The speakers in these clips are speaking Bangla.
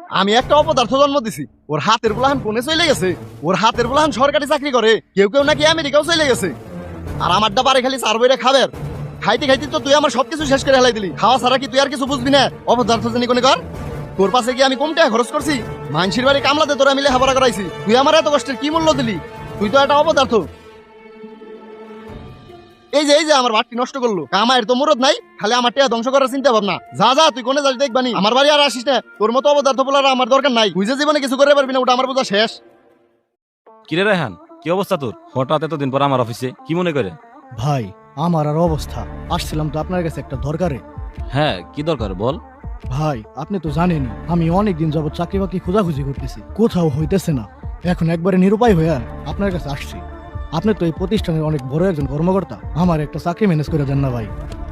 আমি একটা অপদার্থ জন্ম দিছি, ওর হাতের বুলাহান কোনে চলে গেছে, ওর হাতের বুলাহান সরকারি চাকরি করে, কেউ কেউ নাকি আমেরিকাও চলে গেছে। আর আমারটা পারে খালি চার বইরে খাবার, খাইতে খাইতে তো তুই আমার সবকিছু শেষ করে হেলাই দিলি। খাওয়া ছাড়া কি তুই আর কিছু বুঝবি না? অপদার্থ জানি কোনে কর। তোর পাশে কি আমি কম টাকা খরচ করছি? মানসির বাড়ি কামলাতে তোরা মিলে হাবারা করাইছি, তুই আমার এত কষ্টের কি মূল্য দিলি? তুই তো একটা অপদার্থ। এই যে আমার বাড়তি নষ্ট করলো, কামায়ের তো মুরদ নাই, খালি আমার টিয়া ধ্বংস করার চিন্তা ভাবনা। যা যা তুই কোনে যাস দেখবানি, আমার বাড়ি আর আসিস না। তোর মতো অপদার্থ বলার আমার দরকার নাই, তুই যে জীবনে কিছু করে পারবি না ওটা আমার বোঝা শেষ। কিরে রায়হান, কি অবস্থা তোর? হঠাৎ এতদিন পর আমার অফিসে, কি মনে করে? ভাই আমার আর অবস্থা, আসছিলাম তো আপনার কাছে একটা দরকারে। হ্যাঁ, কি দরকার বল। ভাই আপনি তো জানেনই আমি অনেকদিন যাবত চাকরি বাকরি খোঁজাখুঁজি করতেছি, কোথাও হইতেছে না। এখন একবারে নিরুপায় হয়ে আপনার কাছে আসছি। আপনি তো এই প্রতিষ্ঠানের অনেক বড় একজন কর্মকর্তা, আমার একটা চাকরি ম্যানেজ করে দেন না ভাই।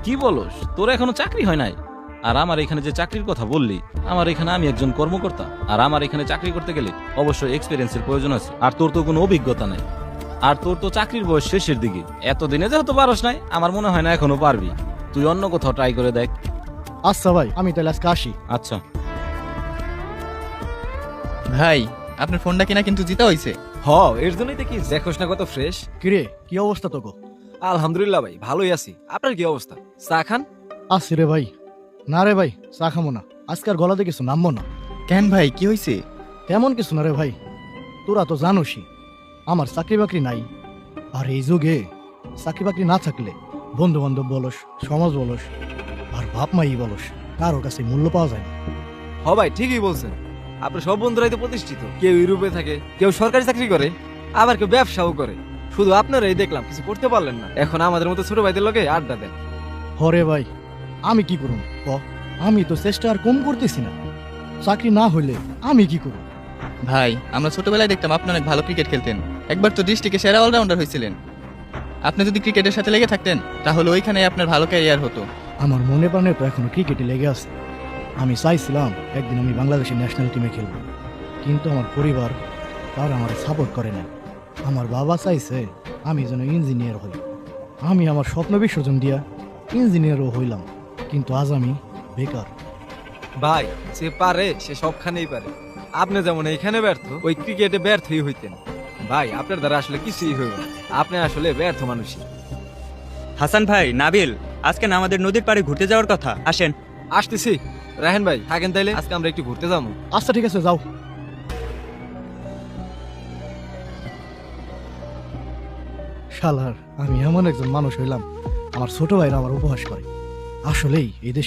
কি বলস, তোর এখনো চাকরি হয় নাই? আর আমার এখানে যে চাকরির কথা বললি, আমার এখানে আমি একজন কর্মকর্তা, আর আমার এখানে চাকরি করতে গেলে অবশ্যই এক্সপিরিয়েন্সের প্রয়োজন আছে। আর তোর তো কোনো অভিজ্ঞতা নাই, আর তোর তো চাকরির বয়স শেষের দিকে। এতদিনে যেহেতু পারস নাই, আমার মনে হয় না এখনো পারবি। তুই অন্য কোথাও ট্রাই করে দেখ। আচ্ছা ভাই, আমি তাহলে আজকে আসি। আচ্ছা। ভাই আপনার ফোনটা কিনা কিন্তু জিতা হইছে। হ, এর জন্যই দেখি দেখোস না কত ফ্রেশ। কিরে কি অবস্থা তোকে? আলহামদুলিল্লাহ ভাই, ভালোই আছি। আপনার কি অবস্থা? চা খান? আসছি রে ভাই। না রে ভাই, চা খামো না, আজকে আর গলাতে কিছু নামবো না। কেন ভাই, কি হইছে? তেমন কিছু না রে ভাই, তোরা তো জানোসই আমার চাকরি বাকরি নাই। আর এই যুগে চাকরি বাকরি না থাকলে বন্ধু বান্ধব বলস, সমাজ বলস, আর বাপ মাই বলস, কারোর কাছে মূল্য পাওয়া যায় না। হ ভাই, ঠিকই বলছেন। আপনার সব বন্ধুরাই তো প্রতিষ্ঠিত, কেউ ইউরোপে থাকে, কেউ সরকারি চাকরি করে, আবার কেউ ব্যবসাও করে। শুধু আপনারাই দেখলাম কিছু করতে পারলেন না, এখন আমাদের মতো ছোট ভাইদের লগে আড্ডা দেন। হরে ভাই, আমি কি করুন ক? আমি তো চেষ্টা আর কম করতেছি না, চাকরি না হইলে আমি কি করব? ভাই আমরা ছোটবেলায় দেখতাম আপনি অনেক ভালো ক্রিকেট খেলতেন, একবার তো ডিস্ট্রিক্টে সেরা অলরাউন্ডার হয়েছিলেন। আপনি যদি ক্রিকেটের সাথে লেগে থাকতেন তাহলে ওইখানে আপনার ভালো ক্যারিয়ার হতো। আমার মনে প্রাণে তো এখনো ক্রিকেটে লেগে আছে। আমি চাইছিলাম একদিন আমি বাংলাদেশের ন্যাশনাল টিমে খেলব, কিন্তু আমার পরিবার তারা আমার সাপোর্ট করে না। আমার বাবা চাইছে আমি যেন ইঞ্জিনিয়ার হই। আমি আমার স্বপ্ন বিসর্জন দিয়া ইঞ্জিনিয়ারও হইলাম, কিন্তু আজ আমি বেকার। ভাই, সে পারে, সে সবখানেই পারে। আপনি যেমন এইখানে ব্যর্থ, ওই ক্রিকেটে ব্যর্থই হইতেন। ভাই আপনার দ্বারা আসলে কিছুই হইব না, আপনি আসলে ব্যর্থ মানুষই। হাসান ভাই, নাবিল, আজকে না আমাদের নদীর পাড়ে ঘুরতে যাওয়ার কথা, আসেন। আসতেছি। রাহেন ভাই থাকেন তাইলে, আজকে আমরা একটু ঘুরতে যাবো। আচ্ছা ঠিক আছে, যাও। শালার, আমি এমন একজন মানুষ হইলাম আমার ছোট ভাইরা আমার উপহাস করে। আসলেই এই দেশে